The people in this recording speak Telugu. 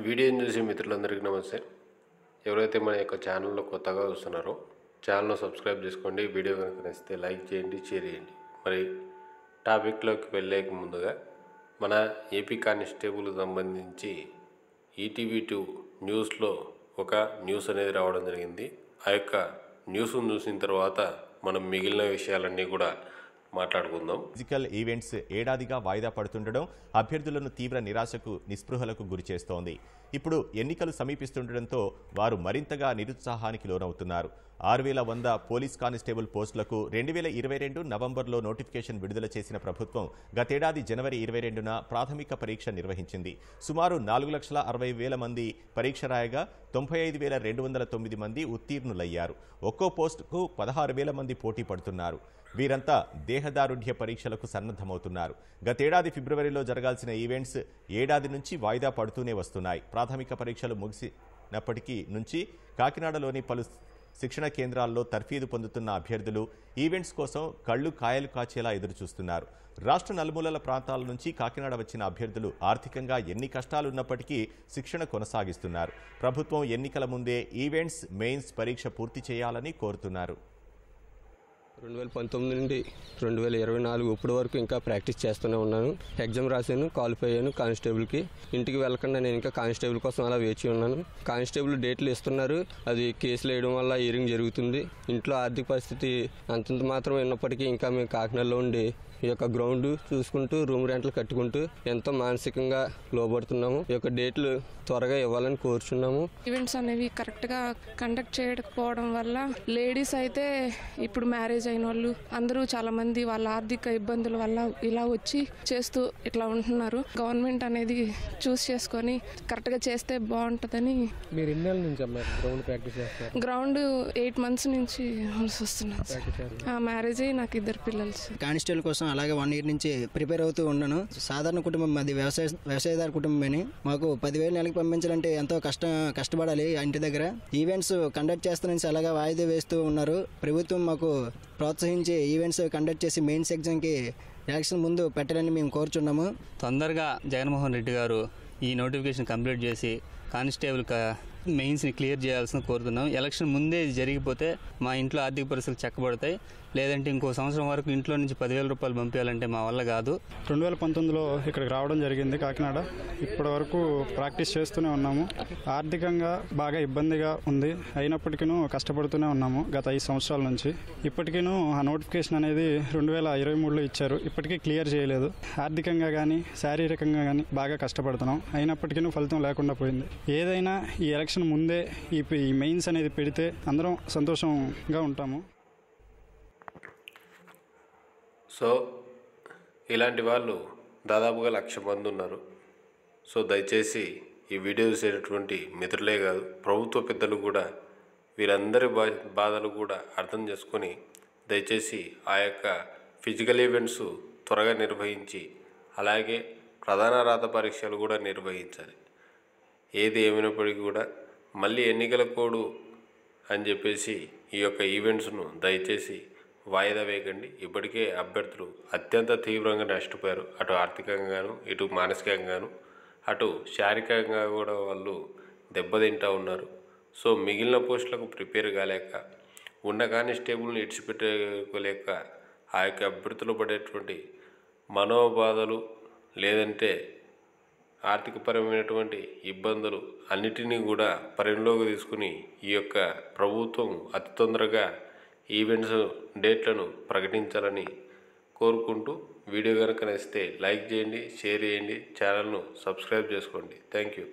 వీడియోని చూసి మిత్రులందరికీ నమస్తే. ఎవరైతే మన యొక్క ఛానల్లో కొత్తగా వస్తున్నారో ఛానల్ను సబ్స్క్రైబ్ చేసుకోండి. వీడియో కనుక నచ్చితే లైక్ చేయండి, షేర్ చేయండి. మరి టాపిక్లోకి వెళ్ళేక ముందుగా మన ఏపీ కానిస్టేబుల్ సంబంధించి ఈటీవీ2 న్యూస్లో ఒక న్యూస్ అనేది రావడం జరిగింది. ఆ యొక్క న్యూస్ను చూసిన తర్వాత మనం మిగిలిన విషయాలన్నీ కూడా మాట్లాడుకుందాం. ఫిజికల్ ఈవెంట్స్ ఏడాదిగా వాయిదా పడుతుండడం అభ్యర్థులను తీవ్ర నిరాశకు నిస్పృహలకు గురిచేస్తోంది. ఇప్పుడు ఎన్నికలు సమీపిస్తుండటంతో వారు మరింతగా నిరుత్సాహానికి లోనవుతున్నారు. 6100 పోలీస్ కానిస్టేబుల్ పోస్టులకు 2022 నవంబర్లో నోటిఫికేషన్ విడుదల చేసిన ప్రభుత్వం గతేడాది జనవరి 22న ప్రాథమిక పరీక్ష నిర్వహించింది. సుమారు 4,60,000 మంది పరీక్ష రాయగా 95,209 మంది ఉత్తీర్ణులయ్యారు. ఒక్కో పోస్టుకు 16,000 మంది పోటీ పడుతున్నారు. వీరంతా దేహదారుఢ్య పరీక్షలకు సన్నద్ధమవుతున్నారు. గతేడాది ఫిబ్రవరిలో జరగాల్సిన ఈవెంట్స్ ఏడాది నుంచి వాయిదా పడుతూనే వస్తున్నాయి. ప్రాథమిక పరీక్షలు ముగిసినప్పటికీ నుంచి కాకినాడలోని పలు శిక్షణ కేంద్రాల్లో తర్ఫీదు పొందుతున్న అభ్యర్థులు ఈవెంట్స్ కోసం కళ్ళు కాయలు కాచేలా ఎదురుచూస్తున్నారు. రాష్ట్ర నలుమూలల ప్రాంతాల నుంచి కాకినాడ వచ్చిన అభ్యర్థులు ఆర్థికంగా ఎన్ని కష్టాలున్నప్పటికీ శిక్షణ కొనసాగిస్తున్నారు. ప్రభుత్వం ఎన్నికల ముందే ఈవెంట్స్, మెయిన్స్ పరీక్ష పూర్తి చేయాలని కోరుతున్నారు. 2019 నుండి 2024 ఇప్పటి వరకు ఇంకా ప్రాక్టీస్ చేస్తూనే ఉన్నాను. ఎగ్జామ్ రాశాను, క్వాలిఫై అయ్యాను కానిస్టేబుల్కి. ఇంటికి వెళ్ళకుండా నేను ఇంకా కానిస్టేబుల్ కోసం అలా వేచి ఉన్నాను. కానిస్టేబుల్ డేట్లు ఇస్తున్నారు, అది కేసులు వేయడం వల్ల హీరింగ్ జరుగుతుంది. ఇంట్లో ఆర్థిక పరిస్థితి అంతంత మాత్రం ఉన్నప్పటికీ ఇంకా మేము కాకినాడలో ఉండి ఈ యొక్క గ్రౌండ్ చూసుకుంటూ రూమ్ రెంట్లు కట్టుకుంటూ ఎంతో మానసికంగా లోబడుతున్నాము. ఈ యొక్క డేట్లు త్వరగా ఇవ్వాలని కోరుచున్నాము. ఈవెంట్స్ అనేవి కరెక్ట్గా కండక్ట్ చేయకపోవడం వల్ల లేడీస్ అయితే ఇప్పుడు మ్యారేజ్ అయిన వాళ్ళు అందరూ చాలా మంది వాళ్ళ ఆర్థిక ఇబ్బందుల వల్ల ఇలా వచ్చి చేస్తూ ఇట్లా ఉంటున్నారు. గవర్నమెంట్ అనేది చూస్ చేసుకొని కరెక్ట్గా చేస్తే బాగుంటుందని. మీరు ఎన్నేళ్ళ నుంచి గ్రౌండ్ ప్రాక్టీస్ చేస్తారు? గ్రౌండ్ 8 months నుంచి వస్తున్నాను. మ్యారేజ్ అయ్యి నాకు 2 పిల్లలు. కానిస్టేబుల్ కోసం అలాగే 1 year నుంచి ప్రిపేర్ అవుతూ ఉన్నాను. సాధారణ కుటుంబం, మాది వ్యవసాయదారు కుటుంబమని. మాకు 10,000 నెలకి పంపించాలంటే ఎంతో కష్టపడాలి. ఇంటి దగ్గర ఈవెంట్స్ కండక్ట్ చేస్తానని అలాగా వాయిదా వేస్తూ ఉన్నారు. ప్రభుత్వం మాకు ప్రోత్సహించి ఈవెంట్స్ కండక్ట్ చేసి మెయిన్స్ ఎగ్జామ్కి ఎలక్షన్ ముందు పెట్టాలని మేము కోరుచున్నాము. తొందరగా జగన్మోహన్ రెడ్డి గారు ఈ నోటిఫికేషన్ కంప్లీట్ చేసి కానిస్టేబుల్ మెయిన్స్ని క్లియర్ చేయాల్సిన కోరుతున్నాం. ఎలక్షన్ ముందే జరిగిపోతే మా ఇంట్లో ఆర్థిక పరిస్థితులు చక్కబడతాయి. లేదంటే ఇంకో సంవత్సరం వరకు ఇంట్లో నుంచి 10,000 రూపాయలు పంపించాలంటే మా వల్ల కాదు. 2019లో ఇక్కడికి రావడం జరిగింది కాకినాడ. ఇప్పటి వరకు ప్రాక్టీస్ చేస్తూనే ఉన్నాము. ఆర్థికంగా బాగా ఇబ్బందిగా ఉంది, అయినప్పటికీ కష్టపడుతూనే ఉన్నాము గత 5 సంవత్సరాల నుంచి. ఇప్పటికీ ఆ నోటిఫికేషన్ అనేది 2023లో ఇచ్చారు, ఇప్పటికీ క్లియర్ చేయలేదు. ఆర్థికంగా కానీ శారీరకంగా కానీ బాగా కష్టపడుతున్నాం, అయినప్పటికీ ఫలితం లేకుండా పోయింది. ఏదైనా ఈ ఎలక్షన్ ముందే ఈ మెయిన్స్ అనేది పెడితే అందరం సంతోషంగా ఉంటాము. సో ఇలాంటి వాళ్ళు దాదాపుగా 1,00,000 మంది ఉన్నారు. సో దయచేసి ఈ వీడియో చూసేటటువంటి మిత్రులే కాదు, ప్రభుత్వ పెద్దలు కూడా వీరందరి బాధలు కూడా అర్థం చేసుకొని దయచేసి ఆ యొక్క ఫిజికల్ ఈవెంట్స్ త్వరగా నిర్వహించి అలాగే ప్రధాన రాత పరీక్షలు కూడా నిర్వహించాలి. ఏది ఏమైనప్పటికీ కూడా మళ్ళీ ఎన్నికల కోడ్ అని చెప్పేసి ఈ యొక్క ఈవెంట్స్ను దయచేసి వాయిదా వేయకండి. ఇప్పటికే అభ్యర్థులు అత్యంత తీవ్రంగా నష్టపోయారు. అటు ఆర్థికంగాను, ఇటు మానసికంగాను, అటు శారీరకంగా కూడా వాళ్ళు దెబ్బతింటూ ఉన్నారు. సో మిగిలిన పోస్టులకు ప్రిపేర్ కాలేక, ఉన్న కానిస్టేబుల్ని ఇడిచిపెట్టుకోలేక ఆ యొక్క అభ్యర్థులు పడేటువంటి మనోబాధలు లేదంటే ఆర్థికపరమైనటువంటి ఇబ్బందులు అన్నిటినీ కూడా పరిగణలోకి తీసుకుని ఈ యొక్క ప్రభుత్వం అతి తొందరగా ఈవెంట్స్ డేట్లను ప్రకటించాలని కోరుకుంటూ వీడియో కనుక నచ్చితే లైక్ చేయండి, షేర్ చేయండి, ఛానల్ను సబ్స్క్రైబ్ చేసుకోండి. Thank you.